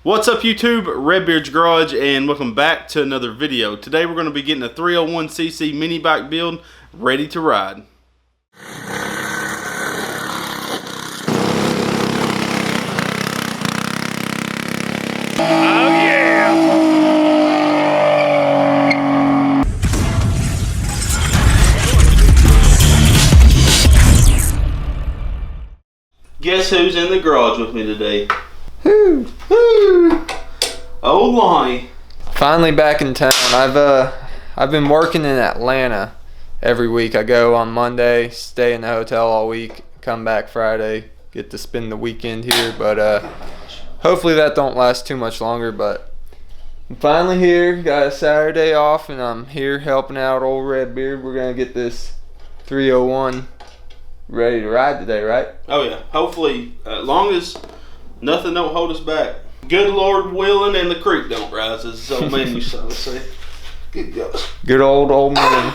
What's up YouTube, Redbeard's Garage, and welcome back to another video. Today we're going to be getting a 301cc mini bike build ready to ride. Oh yeah! Guess who's in the garage with me today? Woo! Oh, Lonnie. Finally back in town. I've been working in Atlanta every week. I go on Monday, stay in the hotel all week, come back Friday, get to spend the weekend here. But hopefully that don't last too much longer. But I'm finally here. Got a Saturday off, and I'm here helping out old Redbeard. We're gonna get this 301 ready to ride today, right? Oh yeah. Hopefully, as long as nothing don't hold us back. Good Lord willing and the creek don't rise, as old man used to say. Good gosh. Good old man.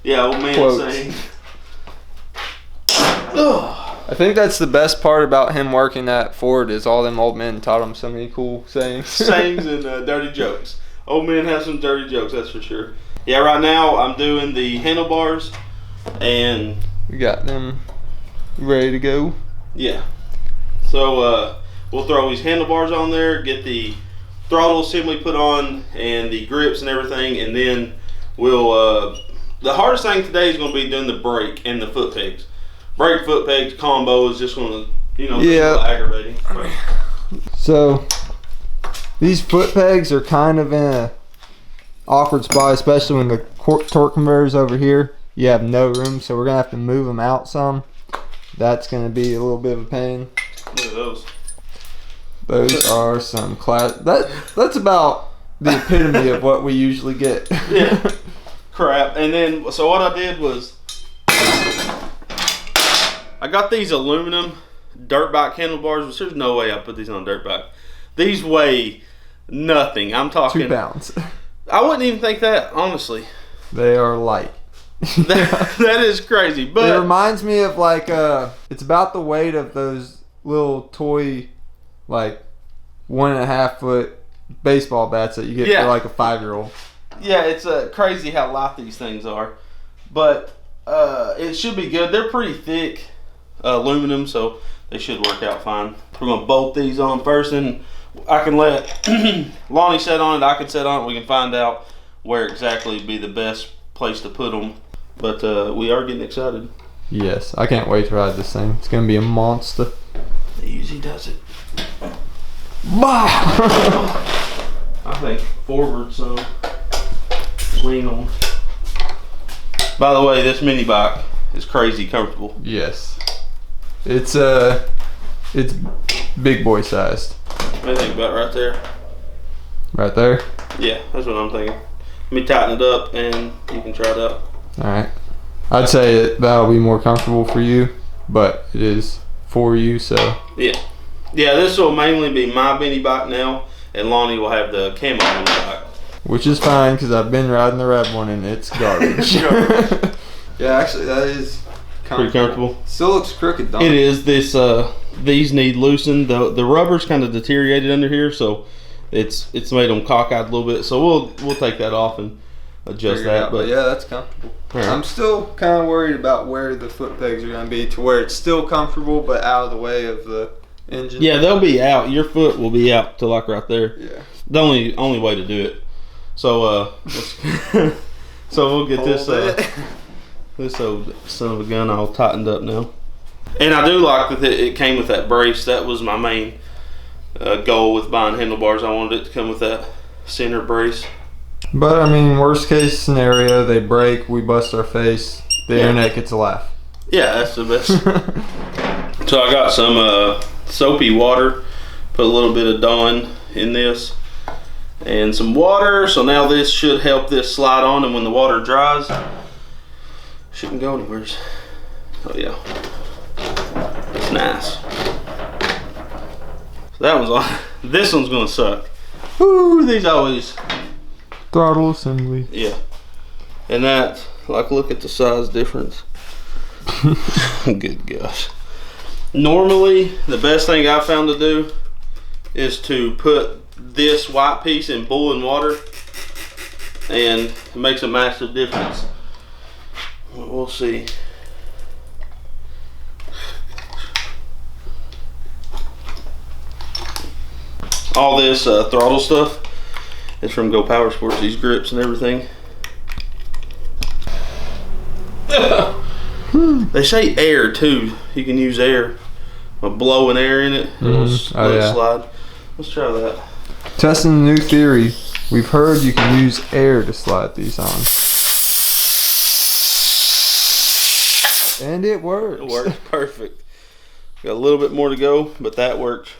Yeah, old man Quotes. saying. I think that's the best part about him working at Ford is all them old men taught him so many cool sayings. Sayings and dirty jokes. Old men have some dirty jokes, that's for sure. Yeah, right now I'm doing the handlebars and We got them ready to go. yeah. So we'll throw these handlebars on there, get the throttle assembly put on and the grips and everything, and then we'll the hardest thing today is going to be doing the brake and the foot pegs. Brake, foot pegs combo is just going to, be a little aggravating. So these foot pegs are kind of in a awkward spot, especially when the torque converter's over here. You have no room, so we're gonna have to move them out some. That's gonna be a little bit of a pain. Look at those. Those are some class. That's about the epitome of what we usually get. Yeah. Crap. And then, so what I did was, I got these aluminum dirt bike handlebars, which there's no way I put these on a dirt bike. These weigh nothing. I'm talking 2 pounds. I wouldn't even think that, honestly. They are light. That is crazy. But it reminds me of like it's about the weight of those little toy, like 1.5 foot baseball bats that you get for like a 5-year-old. Yeah, it's crazy how light these things are, but it should be good. They're pretty thick aluminum, so they should work out fine. We're gonna bolt these on first, and I can let Lonnie set on it. I can set on it. We can find out where exactly would be the best place to put them. But we are getting excited. Yes, I can't wait to ride this thing. It's gonna be a monster. It usually does it. Bah! I think forward, so lean on. By the way, this mini bike is crazy comfortable. Yes, it's big boy sized. What do you think about right there? Right there. Yeah, that's what I'm thinking. Let me tighten it up, and you can try it out. All right. I'd say that'll be more comfortable for you, but it is for you, so. Yeah. Yeah, this will mainly be my mini bike now, and Lonnie will have the camo mini bike. Which is fine, because I've been riding the red one, and it's garbage. Yeah, actually, that is pretty comfortable. Still looks crooked, though. It is. This these need loosened. The rubber's kind of deteriorated under here, so it's made them cockeyed a little bit. So we'll take that off and adjust that. But yeah, that's comfortable. Right. I'm still kind of worried about where the foot pegs are going to be, to where it's still comfortable but out of the way of the engine. Yeah, they'll be out. Your foot will be out to like right there. Yeah. The only way to do it. So so we'll get this old son of a gun all tightened up now. And I do like that it came with that brace. That was my main goal with buying handlebars. I wanted it to come with that center brace. But I mean, worst case scenario, they break, we bust our face, the internet gets a laugh. Yeah, that's the best. So I got some soapy water, put a little bit of Dawn in this, and some water. So now this should help this slide on, and when the water dries, shouldn't go anywhere. Oh yeah, it's nice. So that one's on. This one's gonna suck. Woo! These always. Throttle assembly. Yeah. And that, like, look at the size difference. Good gosh. Normally, the best thing I found to do is to put this white piece in boiling water, and it makes a massive difference. We'll see. All this throttle stuff is from Go Power Sports, these grips and everything. They say air too. You can use air, blowing air in it. It'll slide. Let's try that. Testing a new theory. We've heard you can use air to slide these on. And it works. It works perfect. Got a little bit more to go, but that worked.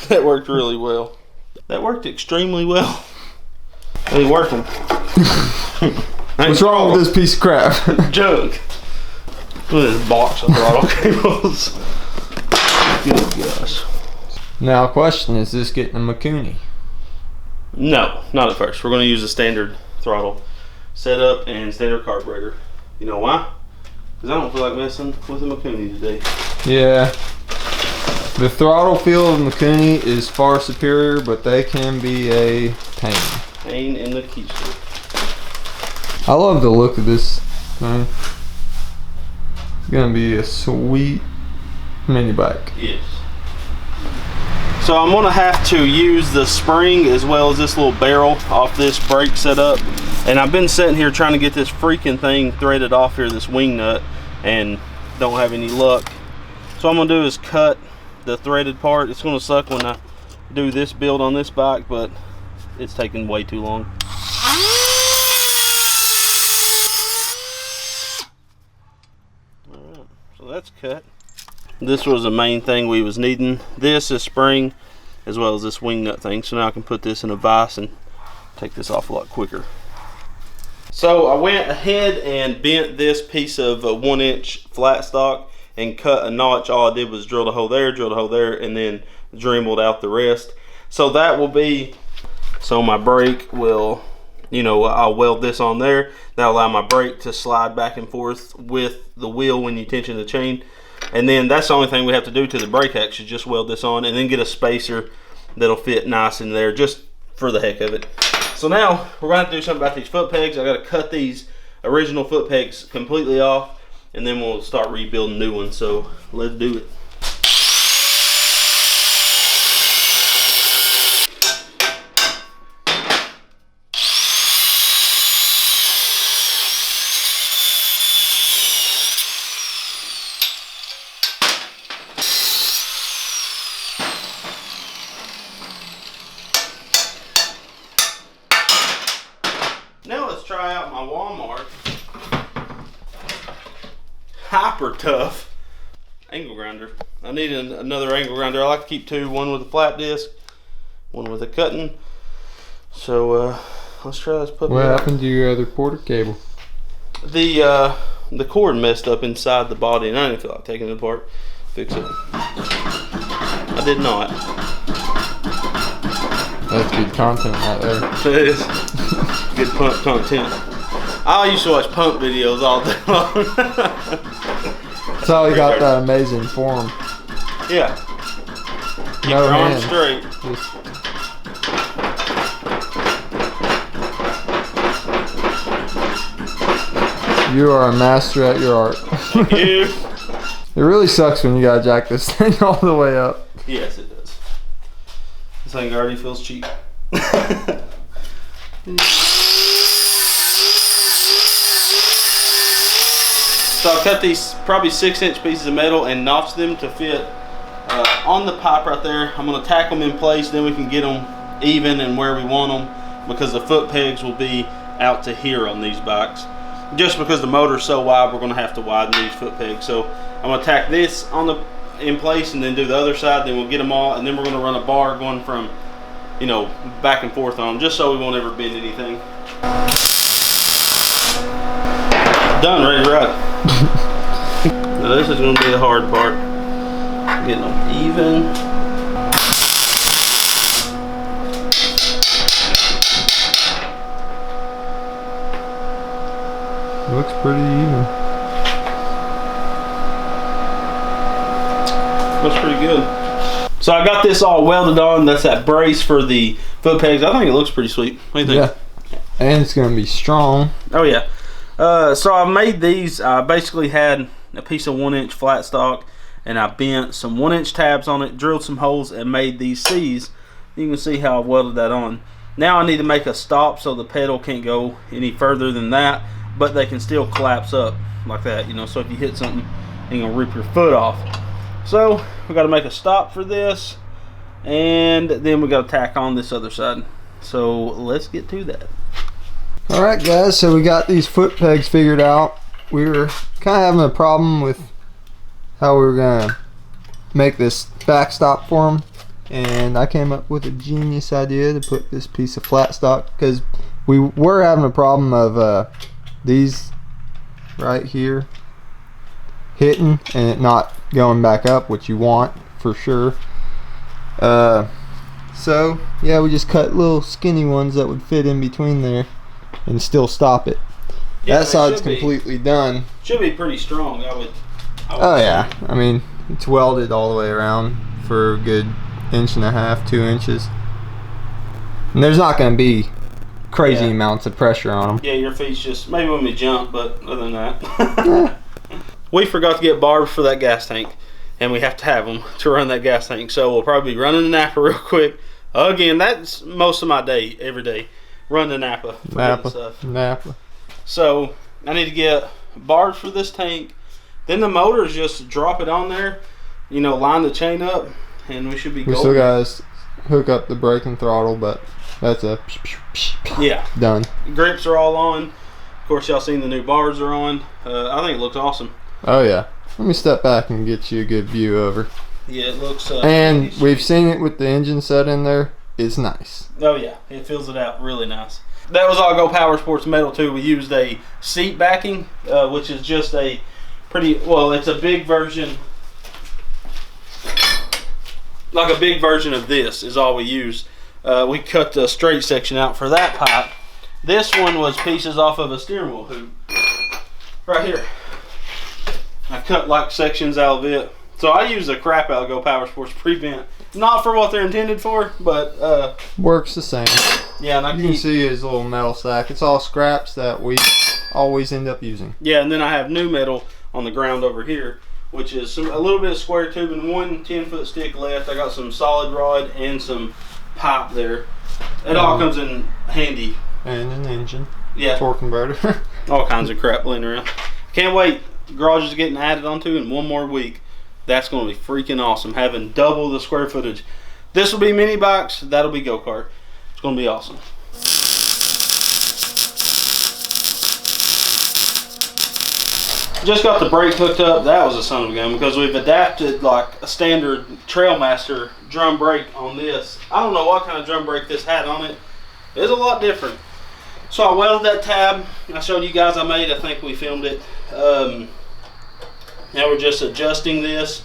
That worked really well. That worked extremely well. It ain't working. What's wrong with this piece of crap? Junk. Look at this box of throttle cables. Good gosh. Now, question, is this getting a Mikuni? No, not at first. We're going to use a standard throttle setup and standard carburetor. You know why? Because I don't feel like messing with a Mikuni today. Yeah. The throttle feel of Mikuni is far superior, but they can be a pain. Pain in the keister. I love the look of this thing. It's gonna be a sweet mini bike. Yes. So I'm gonna have to use the spring as well as this little barrel off this brake setup. And I've been sitting here trying to get this freaking thing threaded off here, this wing nut, and don't have any luck. So what I'm gonna do is cut the threaded part. It's gonna suck when I do this build on this bike, but it's taking way too long. Alright, so that's cut. This was the main thing we was needing. This is spring as well as this wing nut thing. So now I can put this in a vise and take this off a lot quicker. So I went ahead and bent this piece of 1-inch flat stock and cut a notch. All I did was drill a hole there, and then dremeled out the rest. So that will be, so my brake will, you know, I'll weld this on there. That'll allow my brake to slide back and forth with the wheel when you tension the chain. And then that's the only thing we have to do to the brake action, just weld this on and then get a spacer that'll fit nice in there just for the heck of it. So now we're gonna have to do something about these foot pegs. I gotta cut these original foot pegs completely off, and then we'll start rebuilding new ones. So let's do it. Now let's try out my Walmart Hyper Tough angle grinder. I need another angle grinder. I like to keep two, one with a flat disc, one with a cutting. So let's try this puppy. What happened to your other quarter cable? The cord messed up inside the body, and I didn't feel like taking it apart. Fix it. I did not. That's good content right there. It is. Good pump content. I used to watch pump videos all day long. That's how he got that amazing form. Yeah. Keep No your arms hands. straight. You are a master at your art. Thank you. It really sucks when you gotta jack this thing all the way up. Yes, it does. This thing already feels cheap. So I cut these probably 6-inch pieces of metal and notched them to fit on the pipe right there. I'm going to tack them in place, then we can get them even and where we want them, because the foot pegs will be out to here on these bikes. Just because the motor's so wide, we're going to have to widen these foot pegs. So I'm going to tack this in place and then do the other side, then we'll get them all, and then we're going to run a bar going from, you know, back and forth on them, just so we won't ever bend anything. Done, ready to ride. Now this is going to be the hard part. Getting them even. Looks pretty even. Looks pretty good. So I got this all welded on. That's that brace for the foot pegs. I think it looks pretty sweet. What do you think? Yeah, and it's gonna be strong. Oh yeah. So I made these. I basically had a piece of 1-inch flat stock, and I bent some 1-inch tabs on it, drilled some holes, and made these C's. You can see how I welded that on. Now I need to make a stop so the pedal can't go any further than that, but they can still collapse up like that, you know, so if you hit something, you're gonna rip your foot off. So we got to make a stop for this, and then we got to tack on this other side. So let's get to that. All right, guys. So we got these foot pegs figured out. We were kind of having a problem with how we were gonna make this backstop for them, and I came up with a genius idea to put this piece of flat stock, because we were having a problem of these right here hitting and it not going back up, which you want for sure. So yeah, we just cut little skinny ones that would fit in between there and still stop it. Yeah, that side's completely done. Should be pretty strong. I would oh yeah, I mean, it's welded all the way around for a good 1.5 2 inches, and there's not going to be crazy amounts of pressure on them. Yeah, your feet's just maybe when we jump, but other than that. We forgot to get barbs for that gas tank, and we have to have them to run that gas tank, so we'll probably be running the Napa real quick. Again, that's most of my day, every day, run the Napa. Napa. So I need to get barbs for this tank. Then the motors, just drop it on there, you know, line the chain up, and we should be golden. We still gotta hook up the brake and throttle, but that's done. Grips are all on. Of course, y'all seen the new bars are on. I think it looks awesome. Oh yeah. Let me step back and get you a good view over. Yeah, it looks. And we've seen it with the engine set in there. It's nice. Oh yeah, it fills it out really nice. That was all Go Power Sports metal too. We used a seat backing, which is just a pretty, well, it's a big version, like a big version of this is all we used. We cut the straight section out for that pipe. This one was pieces off of a steering wheel hoop right here. I cut like sections out of it. So I use the crap out of Go Power Sports prevent. Not for what they're intended for, but works the same. Yeah, and you can see his little metal sack. It's all scraps that we always end up using. Yeah, and then I have new metal on the ground over here, which is a little bit of square tube and one 10-foot stick left. I got some solid rod and some pipe there. It all comes in handy. And an engine. Yeah. Torque converter. All kinds of crap laying around. Can't wait. Garage is getting added onto in one more week. That's going to be freaking awesome. Having double the square footage. This will be mini bikes. That'll be go-kart. It's going to be awesome. Just got the brake hooked up. That was a son of a gun, because we've adapted like a standard Trailmaster drum brake on this. I don't know what kind of drum brake this had on it. It's a lot different. So I welded that tab. I showed you guys I made. I think we filmed it. Now we're just adjusting this.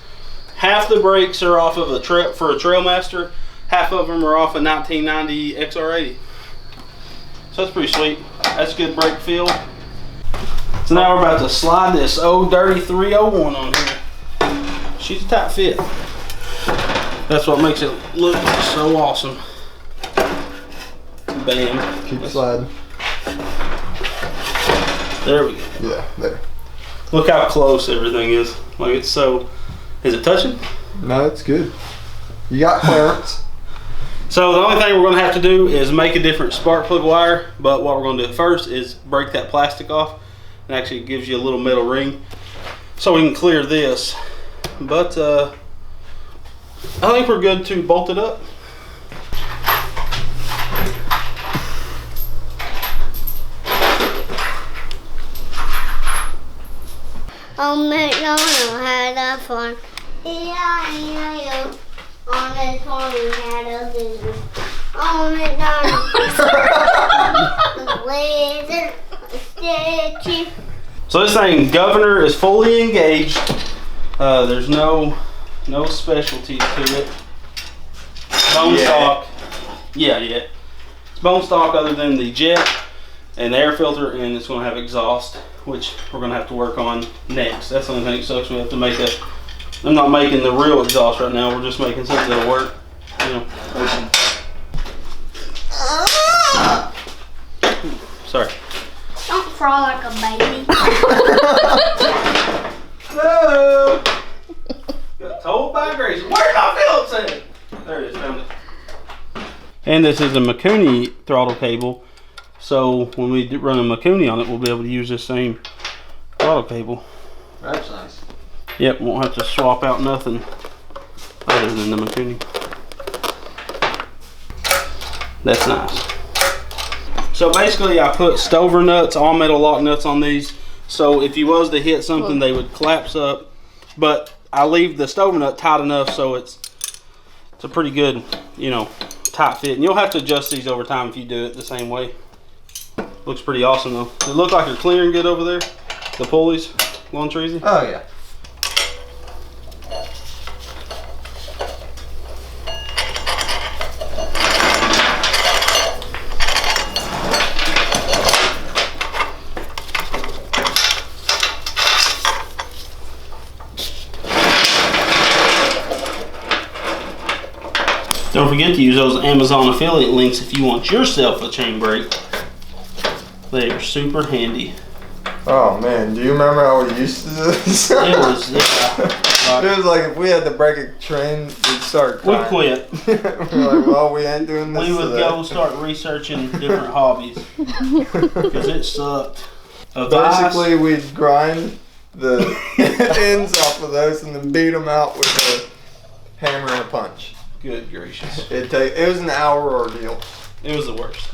Half the brakes are off of a Trailmaster. Half of them are off a 1990 XR80. So that's pretty sweet. That's good brake feel. So now we're about to slide this old dirty 301 on here. She's a tight fit. That's what makes it look so awesome. Bam. Keep sliding. There we go. Yeah, there. Look how close everything is. Like, it's so... Is it touching? No, it's good. You got clearance. So the only thing we're going to have to do is make a different spark plug wire. But what we're going to do first is break that plastic off. And actually it gives you a little metal ring, so we can clear this. But I think we're good to bolt it up. Old MacDonald had a farm, E-I-E-I-O. On his farm he had a business. Old MacDonald was a wizard, a statue. So this thing, governor, is fully engaged. There's no specialties to it. Bone stock. Yeah. It's bone stock other than the jet and the air filter, and it's going to have exhaust, which we're going to have to work on next. That's the only thing that sucks. We have to make a I'm not making the real exhaust right now. We're just making something that'll work. You know. Sorry. Don't crawl like a baby. No. Got told by Grace. Where's my Phillips at? There it is. Found it. And this is a Mikuni throttle cable. So when we run a Mikuni on it, we'll be able to use this same throttle cable. That's nice. Yep, won't have to swap out nothing other than the Mikuni. That's nice. So basically I put stover nuts, all metal lock nuts on these. So if you was to hit something, they would collapse up. But I leave the stover nut tight enough so it's a pretty good, you know, tight fit. And you'll have to adjust these over time if you do it the same way. Looks pretty awesome though. Does it look like you're clearing good over there? The pulleys, Long Treasy? Oh yeah. Don't forget to use those Amazon affiliate links if you want yourself a chain brake. They are super handy. Oh man, do you remember how we used to do this? It was, yeah. It was like if we had to break a train, we'd start We crying. quit. We're like, well, we ain't doing this We would today. go start researching different hobbies. Because it sucked. Basically, we'd grind the ends off of those and then beat them out with a hammer and a punch. Good gracious. It was an hour ordeal. It was the worst.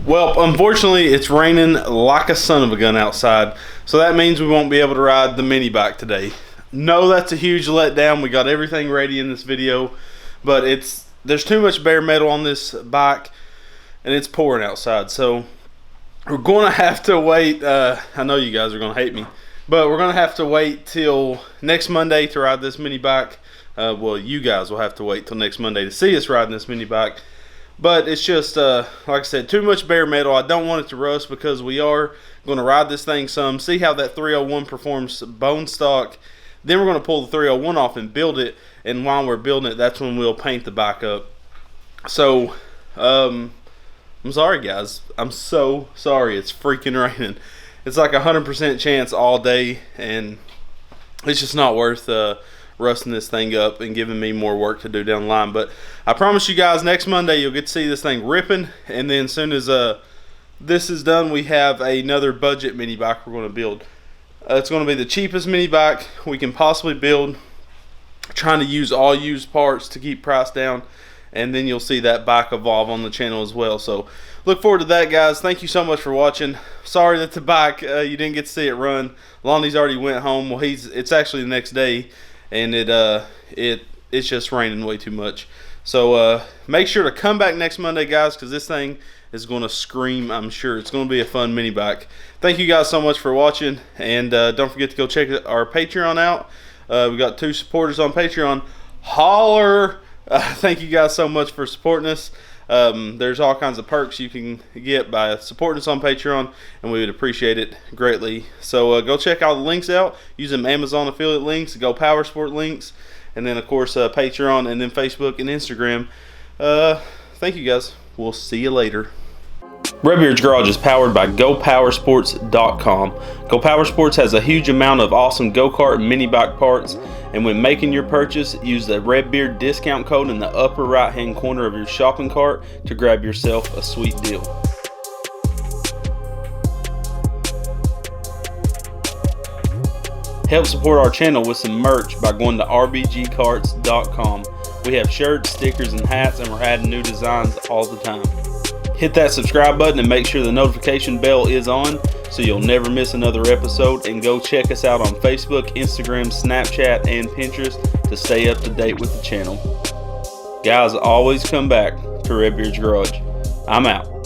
Well, unfortunately, it's raining like a son of a gun outside, so that means we won't be able to ride the mini bike today. No, that's a huge letdown. We got everything ready in this video, but there's too much bare metal on this bike, and it's pouring outside, so we're going to have to wait. I know you guys are going to hate me, but we're going to have to wait till next Monday to ride this mini bike. Well, you guys will have to wait till next Monday to see us riding this mini bike. But it's just, like I said, too much bare metal. I don't want it to rust because we are going to ride this thing some, see how that 301 performs bone stock. Then we're going to pull the 301 off and build it. And while we're building it, that's when we'll paint the bike up. So, I'm sorry, guys. I'm so sorry. It's freaking raining. It's like 100% chance all day, and it's just not worth rusting this thing up and giving me more work to do down the line. But I promise you guys, next Monday you'll get to see this thing ripping, and then as soon as this is done, we have another budget mini bike we're going to build. It's going to be the cheapest mini bike we can possibly build, trying to use all used parts to keep price down, and then you'll see that bike evolve on the channel as well. So look forward to that, guys. Thank you so much for watching. Sorry that the bike you didn't get to see it run. Lonnie's already went home. Well, it's actually the next day, and it's just raining way too much. So make sure to come back next Monday, guys, because this thing is going to scream. I'm sure it's going to be a fun mini bike. Thank you guys so much for watching, and don't forget to go check our Patreon out. We got 2 supporters on Patreon. Holler! Thank you guys so much for supporting us. There's all kinds of perks you can get by supporting us on Patreon, and we would appreciate it greatly. So go check all the links out. Use them Amazon affiliate links, Go Power Sport links, and then of course Patreon, and then Facebook and Instagram. Thank you guys. We'll see you later. Redbeard's Garage is powered by GoPowersports.com. Go Power Sports has a huge amount of awesome go-kart and mini bike parts, and when making your purchase, use the Redbeard discount code in the upper right-hand corner of your shopping cart to grab yourself a sweet deal. Help support our channel with some merch by going to rbgcarts.com. We have shirts, stickers, and hats, and we're adding new designs all the time. Hit that subscribe button and make sure the notification bell is on so you'll never miss another episode, and go check us out on Facebook, Instagram, Snapchat, and Pinterest to stay up to date with the channel. Guys, always come back to Redbeard's Garage. I'm out.